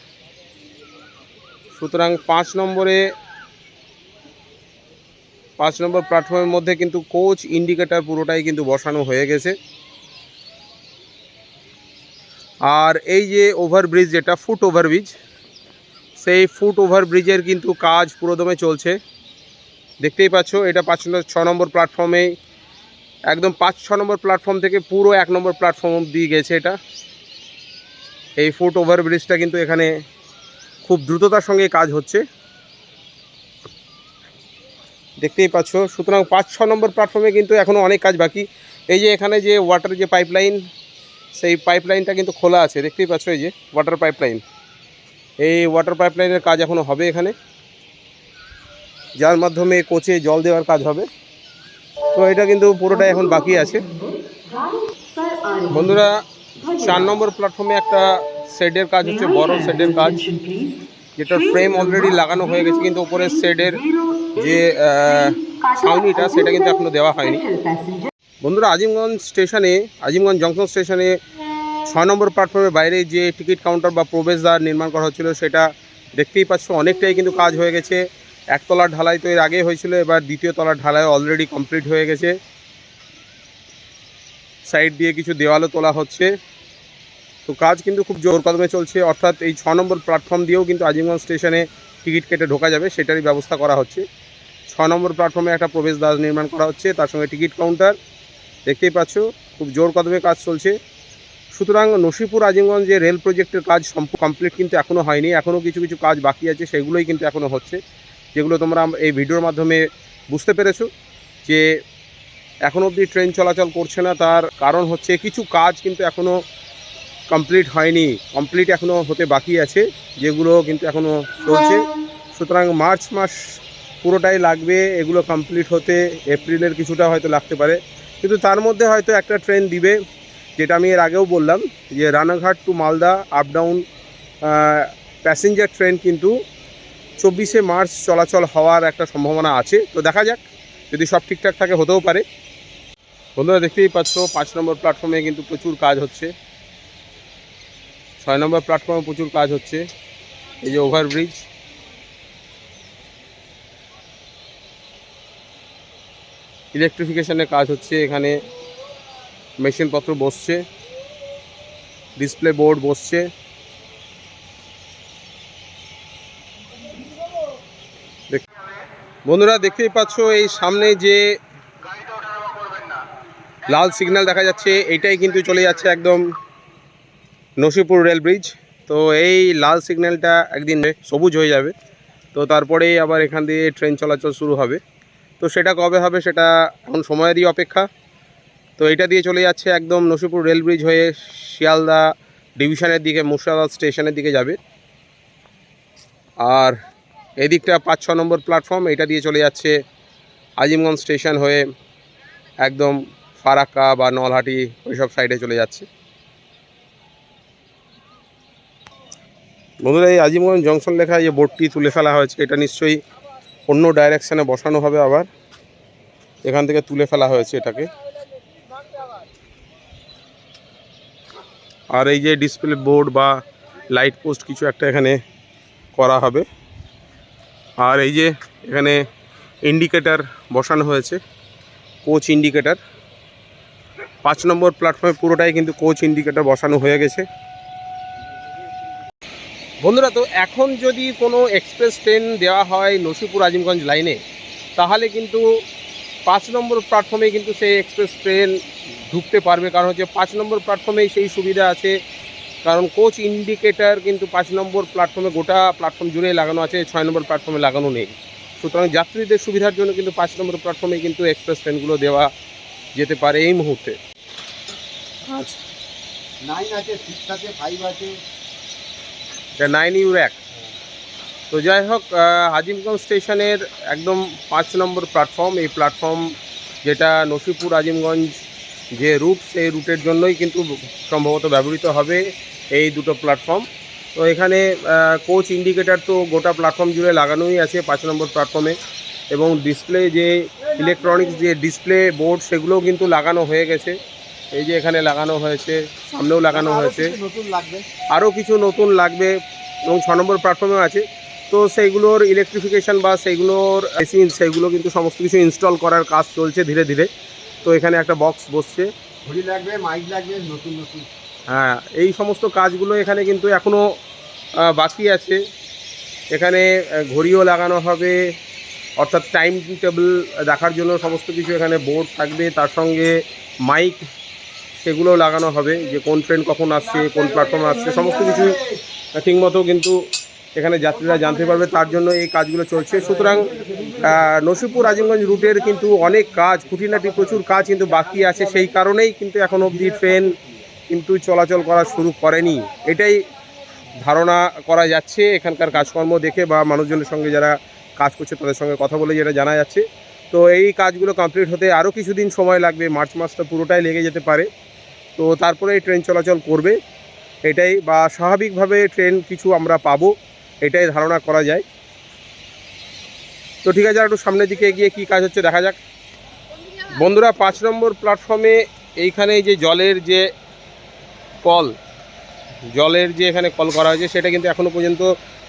সুতরাং 5 নম্বর প্ল্যাটফর্মের মধ্যে কিন্তু কোচ ইন্ডিকেটর পুরোটাই কিন্তু বসানো হয়ে গেছে। আর এই যে ওভারব্রিজ, যেটা ফুট ওভারব্রিজ, সেই ফুট ওভারব্রিজের কিন্তু কাজ পুরোদমে চলছে। দেখতেই পাচ্ছ এটা 6 নম্বর প্ল্যাটফর্মে, একদম 5-6 নম্বর প্ল্যাটফর্ম থেকে পুরো 1 নম্বর প্ল্যাটফর্ম অবধি গেছে এটা। এই ফুট ওভারব্রিজটা কিন্তু এখানে খুব দ্রুততার সঙ্গে কাজ হচ্ছে, দেখতেই পাচ্ছ। সুতরাং 5-6 নম্বর প্ল্যাটফর্মে কিন্তু এখনও অনেক কাজ বাকি। এই যে এখানে যে ওয়াটার যে পাইপলাইন, সেই পাইপলাইনটা কিন্তু খোলা আছে, দেখতেই পাচ্ছ। এই যে ওয়াটার পাইপলাইন, এই ওয়াটার পাইপলাইনের কাজ এখনও হবে এখানে, যার মাধ্যমে কোচে জল দেওয়ার কাজ হবে। তো এটা কিন্তু পুরোটাই এখন বাকি আছে। বন্ধুরা, 4 নম্বর প্ল্যাটফর্মে একটা শেডের কাজ হচ্ছে, বড় শেডের কাজ, যেটার ফ্রেম অলরেডি লাগানো হয়ে গেছে, কিন্তু উপরের শেডের যে ছাউনিটা সেটা কিন্তু এখনও দেওয়া হয়নি। বন্ধুরা, আজিমগঞ্জ জংশন স্টেশনে 6 নম্বর প্ল্যাটফর্মের বাইরে যে টিকিট কাউন্টার বা প্রবেশদ্বার নির্মাণ করা হচ্ছিল, সেটা দেখতেই পাচ্ছ অনেকটাই কিন্তু কাজ হয়ে গেছে। একতলার ঢালাই তো এর আগে হয়েছিল, এবার দ্বিতীয় তলার ঢালাই অলরেডি কমপ্লিট হয়ে গেছে। সাইড দিয়ে কিছু দেওয়ালও তোলা হচ্ছে। তো কাজ কিন্তু খুব জোর কদমে চলছে, অর্থাৎ এই 6 নম্বর প্ল্যাটফর্ম দিয়েও কিন্তু আজিমগঞ্জ স্টেশনে টিকিট কেটে ঢোকা যাবে, সেটারই ব্যবস্থা করা হচ্ছে। 6 নম্বর প্ল্যাটফর্মে একটা প্রবেশদ্বার নির্মাণ করা হচ্ছে, তার সঙ্গে টিকিট কাউন্টার, দেখতেই পাচ্ছ খুব জোর কদমে কাজ চলছে। সুতরাং নসিপুর আজিমগঞ্জ যে রেল প্রজেক্টের কাজ কমপ্লিট কিন্তু এখনও হয়নি, এখনও কিছু কিছু কাজ বাকি আছে, সেগুলোই কিন্তু এখনও হচ্ছে, যেগুলো তোমরা এই ভিডিওর মাধ্যমে বুঝতে পেরেছো যে এখন অবধি ট্রেন চলাচল করছে না। তার কারণ হচ্ছে কিছু কাজ কিন্তু এখনও কমপ্লিট হয়নি, কমপ্লিট এখনও হতে বাকি আছে, যেগুলো কিন্তু এখনও চলছে। সুতরাং মার্চ মাস পুরোটাই লাগবে এগুলো কমপ্লিট হতে, এপ্রিলের কিছুটা হয়তো লাগতে পারে, কিন্তু তার মধ্যে হয়তো একটা ট্রেন দিবে, যেটা আমি এর আগেও বললাম যে Ranaghat to Malda up down passenger train কিন্তু 24শে মার্চ চলাচল হওয়ার একটা সম্ভাবনা আছে। তো দেখা যাক, যদি সব ঠিকঠাক থাকে হতেও পারে। বন্ধুরা দেখতেই পাচ্ছ 5 নম্বর প্ল্যাটফর্মে কিন্তু প্রচুর কাজ হচ্ছে, 6 নম্বর প্ল্যাটফর্মে প্রচুর কাজ হচ্ছে। এই যে ওভারব্রিজ, ইলেকট্রিফিকেশনের কাজ হচ্ছে, এখানে মেশিনপত্র বসছে, ডিসপ্লে বোর্ড বসছে। বন্ধুরা দেখতেই পাচ্ছ এই সামনে যে লাল সিগন্যাল দেখা যাচ্ছে, এইটাই কিন্তু চলে যাচ্ছে একদম নসিপুর রেল ব্রিজ। তো এই লাল সিগন্যালটা একদিন সবুজ হয়ে যাবে, তো তারপরেই আবার এখান দিয়ে ট্রেন চলাচল শুরু হবে। তো সেটা কবে হবে সেটা এখন সময়েরই অপেক্ষা। তো এটা দিয়ে চলে যাচ্ছে একদম নসিপুর রেল ব্রিজ হয়ে শিয়ালদা ডিভিশনের দিকে, মুর্শিদাবাদ স্টেশনের দিকে যাবে। আর এদিকটা 5-6 নম্বর প্ল্যাটফর্ম, এটা দিয়ে চলে যাচ্ছে আজিমগঞ্জ স্টেশন হয়ে একদম ফারাক্কা বা নলহাটি ওইসব সাইডে চলে যাচ্ছে। বন্ধুরা এই আজিমগঞ্জ জংশন লেখা যে বোর্ডটি তুলে ফেলা হয়েছে, এটা নিশ্চয়ই অন্য ডাইরেকশানে বসানো হবে, আবার এখান থেকে তুলে ফেলা হয়েছে এটাকে। আর এই যে ডিসপ্লে বোর্ড বা লাইট পোস্ট কিছু একটা এখানে করা হবে। আর এই যে এখানে ইন্ডিকেটার বসানো হয়েছে, কোচ ইন্ডিকেটার। 5 নম্বর প্ল্যাটফর্মে পুরোটাই কিন্তু কোচ ইন্ডিকেটার বসানো হয়ে গেছে। বন্ধুরা তো এখন যদি কোনো এক্সপ্রেস ট্রেন দেওয়া হয় নসিপুর আজিমগঞ্জ লাইনে, তাহলে কিন্তু 5 নম্বর প্ল্যাটফর্মে কিন্তু সেই এক্সপ্রেস ট্রেন ঢুকতে পারবে। কারণ হচ্ছে 5 নম্বর প্ল্যাটফর্মেই সেই সুবিধা আছে, কারণ কোচ ইন্ডিকেটার কিন্তু 5 নম্বর প্ল্যাটফর্মে গোটা প্ল্যাটফর্ম জুড়ে লাগানো আছে, 6 নম্বর প্ল্যাটফর্মে লাগানো নেই। সুতরাং যাত্রীদের সুবিধার জন্য কিন্তু 5 নম্বর প্ল্যাটফর্মে কিন্তু এক্সপ্রেস ট্রেনগুলো দেওয়া যেতে পারে এই মুহূর্তে। আচ্ছা 9 আছে, 6 আছে, 5 আছে, এটা 9U1। তো যাই হোক, আজিমগঞ্জ স্টেশনের একদম 5 নম্বর প্ল্যাটফর্ম, এই প্ল্যাটফর্ম যেটা নসিপুর আজিমগঞ্জ যে রুট, সেই রুটের জন্যই কিন্তু সম্ভবত ব্যবহৃত হবে এই দুটো প্ল্যাটফর্ম। তো এখানে কোচ ইন্ডিকেটার তো গোটা প্ল্যাটফর্ম জুড়ে লাগানোই আছে 5 নম্বর প্ল্যাটফর্মে, এবং ডিসপ্লে যে ইলেকট্রনিক্স যে ডিসপ্লে বোর্ড সেগুলোও কিন্তু লাগানো হয়ে গেছে। এই যে এখানে লাগানো হয়েছে, সামনেও লাগানো হয়েছে, নতুন লাগবে, আরও কিছু নতুন লাগবে, এবং 6 নম্বর প্ল্যাটফর্মেও আছে। তো সেইগুলোর ইলেকট্রিফিকেশান বা সেইগুলোর মেশিন, সেইগুলো কিন্তু সমস্ত কিছু ইনস্টল করার কাজ চলছে ধীরে ধীরে। তো এখানে একটা বক্স বসছে, ঘড়ি লাগবে, মাইক লাগবে, নতুন নতুন। হ্যাঁ এই সমস্ত কাজগুলো এখানে কিন্তু এখনও বাকি আছে। এখানে ঘড়িও লাগানো হবে, অর্থাৎ টাইম টেবিল দেখার জন্য সমস্ত কিছু এখানে বোর্ড থাকবে, তার সঙ্গে মাইক সেগুলো লাগানো হবে, যে কোন ট্রেন কখন আসছে, কোন প্ল্যাটফর্মে আসছে, সমস্ত কিছু ঠিকমতো কিন্তু এখানে যাত্রীরা জানতে পারবে, তার জন্য এই কাজগুলো চলছে। সুতরাং নসিপুর আজিমগঞ্জ রুটের কিন্তু অনেক কাজ, খুঁটিনাটি প্রচুর কাজ কিন্তু বাকি আছে, সেই কারণেই কিন্তু এখন অবধি ট্রেন কিন্তু চলাচল করা শুরু করেনি, এটাই ধারণা করা যাচ্ছে এখানকার কাজকর্ম দেখে বা মানুষজনের সঙ্গে যারা কাজ করছে তাদের সঙ্গে কথা বলে যেটা জানা যাচ্ছে। তো এই কাজগুলো কমপ্লিট হতে আরও কিছুদিন সময় লাগবে, মার্চ মাসটা পুরোটাই লেগে যেতে পারে। তো তারপরে ট্রেন চলাচল করবে, এটাই বা স্বাভাবিকভাবে ট্রেন কিছু আমরা পাবো, এটাই ধারণা করা যায়। তো ঠিক আছে, আর একটু সামনের দিকে এগিয়ে কী কাজ হচ্ছে দেখা যাক। বন্ধুরা 5 নম্বর প্ল্যাটফর্মে এইখানে যে জলের যে কল, জলের যে এখানে কল করা হয়েছে সেটা কিন্তু এখনও পর্যন্ত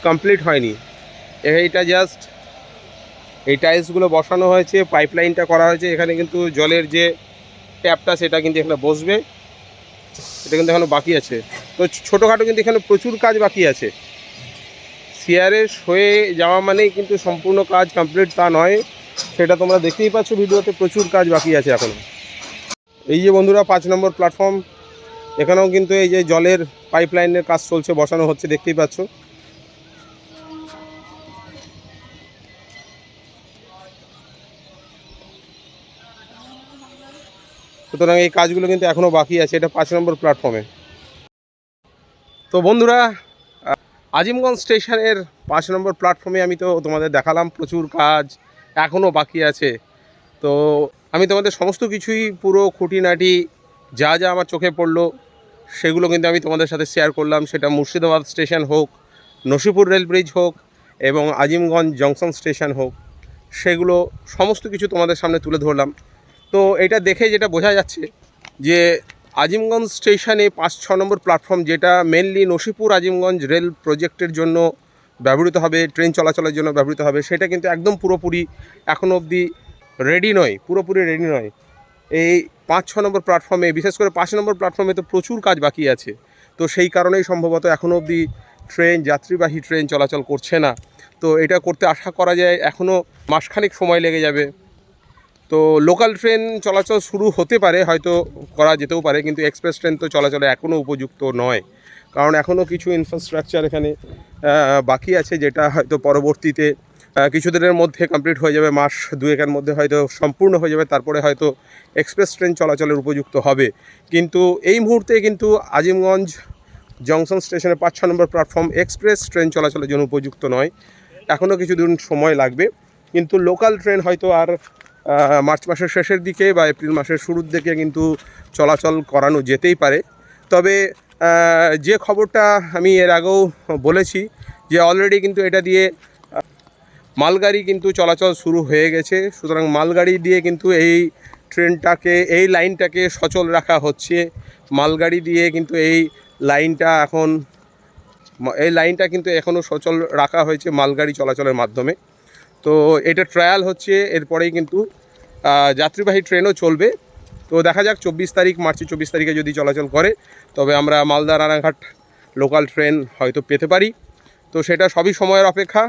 কমপ্লিট হয়নি। এইটা জাস্ট এই টাইলসগুলো বসানো হয়েছে, পাইপলাইনটা করা হয়েছে, এখানে কিন্তু জলের যে ট্যাপটা সেটা কিন্তু এখানে বসবে, এটা কিন্তু এখনও বাকি আছে। তো ছোটোখাটো কিন্তু এখানে প্রচুর কাজ বাকি আছে। সিআরএস হয়ে যাওয়া মানেই কিন্তু সম্পূর্ণ কাজ কমপ্লিট তা নয়, সেটা তোমরা দেখতেই পাচ্ছ ভিডিওতে, প্রচুর কাজ বাকি আছে এখনও। এই যে বন্ধুরা 5 নম্বর প্ল্যাটফর্ম, এখানেও কিন্তু এই যে জলের পাইপলাইনের কাজ চলছে, বসানো হচ্ছে, দেখতেই পাচ্ছ। সুতরাং এই কাজগুলো কিন্তু এখনও বাকি আছে, এটা 5 নম্বর প্ল্যাটফর্মে। তো বন্ধুরা, আজিমগঞ্জ স্টেশনের 5 নম্বর প্ল্যাটফর্মে আমি তো তোমাদের দেখালাম প্রচুর কাজ এখনও বাকি আছে। তো আমি তোমাদের সমস্ত কিছুই পুরো খুঁটিনাটি যা যা আমার চোখে পড়লো সেগুলো কিন্তু আমি তোমাদের সাথে শেয়ার করলাম। সেটা মুর্শিদাবাদ স্টেশন হোক, নসিপুর রেল ব্রিজ হোক এবং আজিমগঞ্জ জংশন স্টেশন হোক, সেগুলো সমস্ত কিছু তোমাদের সামনে তুলে ধরলাম। তো এটা দেখে যেটা বোঝা যাচ্ছে যে আজিমগঞ্জ স্টেশনে 5-6 নম্বর প্ল্যাটফর্ম, যেটা মেনলি নসিপুর আজিমগঞ্জ রেল প্রজেক্টের জন্য ব্যবহৃত হবে, ট্রেন চলাচলের জন্য ব্যবহৃত হবে, সেটা কিন্তু একদম পুরোপুরি এখনও অবধি রেডি নয়, পুরোপুরি রেডি নয়। এই 5-6 নম্বর প্ল্যাটফর্মে, বিশেষ করে 5 নম্বর প্ল্যাটফর্মে তো প্রচুর কাজ বাকি আছে। তো সেই কারণেই সম্ভবত এখনও অবধি ট্রেন, যাত্রীবাহী ট্রেন চলাচল করছে না। তো এটা করতে আশা করা যায় এখনও মাসখানেক সময় লেগে যাবে। তো লোকাল ট্রেন চলাচল শুরু হতে পারে, হয়তো করা যেতেও পারে, কিন্তু এক্সপ্রেস ট্রেন তো চলাচলে এখনও উপযুক্ত নয়, কারণ এখনও কিছু ইনফ্রাস্ট্রাকচার এখানে বাকি আছে, যেটা হয়তো পরবর্তীতে কিছুদিনের মধ্যে কমপ্লিট হয়ে যাবে, মাস 2-1-এর মধ্যে হয়তো সম্পূর্ণ হয়ে যাবে, তারপরে হয়তো এক্সপ্রেস ট্রেন চলাচলের উপযুক্ত হবে। কিন্তু এই মুহূর্তে কিন্তু আজিমগঞ্জ জংশন স্টেশনের 5-6 নম্বর প্ল্যাটফর্ম এক্সপ্রেস ট্রেন চলাচলের জন্য উপযুক্ত নয়, এখনও কিছুদিন সময় লাগবে। কিন্তু লোকাল ট্রেন হয়তো আর মার্চ মাসের শেষের দিকে বা এপ্রিল মাসের শুরুর দিকে কিন্তু চলাচল করানো যেতেই পারে। তবে যে খবরটা আমি এর আগেও বলেছি যে অলরেডি কিন্তু এটা দিয়ে মালগাড়ি কিন্তু চলাচল শুরু হয়ে গেছে। সুতরাং মালগাড়ি দিয়ে কিন্তু এই ট্রেনটাকে, এই লাইনটাকে সচল রাখা হচ্ছে। মালগাড়ি দিয়ে কিন্তু এই লাইনটা কিন্তু এখনও সচল রাখা হয়েছে মালগাড়ি চলাচলের মাধ্যমে। তো এটা ট্রায়াল হচ্ছে, এরপরেই কিন্তু যাত্রীবাহী ট্রেনও চলবে। তো দেখা যাক 24 তারিখ, মার্চের 24 তারিখে যদি চলাচল করে, তবে আমরা মালদা রানাঘাট লোকাল ট্রেন হয়তো পেতে পারি। তো সেটা সবই সময়ের অপেক্ষা।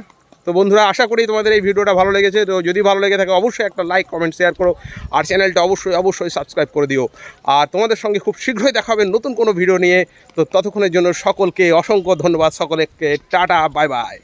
তো বন্ধুরা, আশা করি তোমাদের এই ভিডিওটা ভালো লেগেছে। তো যদি ভালো লেগে থাকে অবশ্যই একটা লাইক, কমেন্ট, শেয়ার করো, আর চ্যানেলটা অবশ্যই সাবস্ক্রাইব করে দিও। আর তোমাদের সঙ্গে খুব শীঘ্রই দেখা হবে নতুন কোনো ভিডিও নিয়ে। তো ততক্ষণের জন্য সকলকে অসংখ্য ধন্যবাদ, সকলকে টাটা, বাই বাই।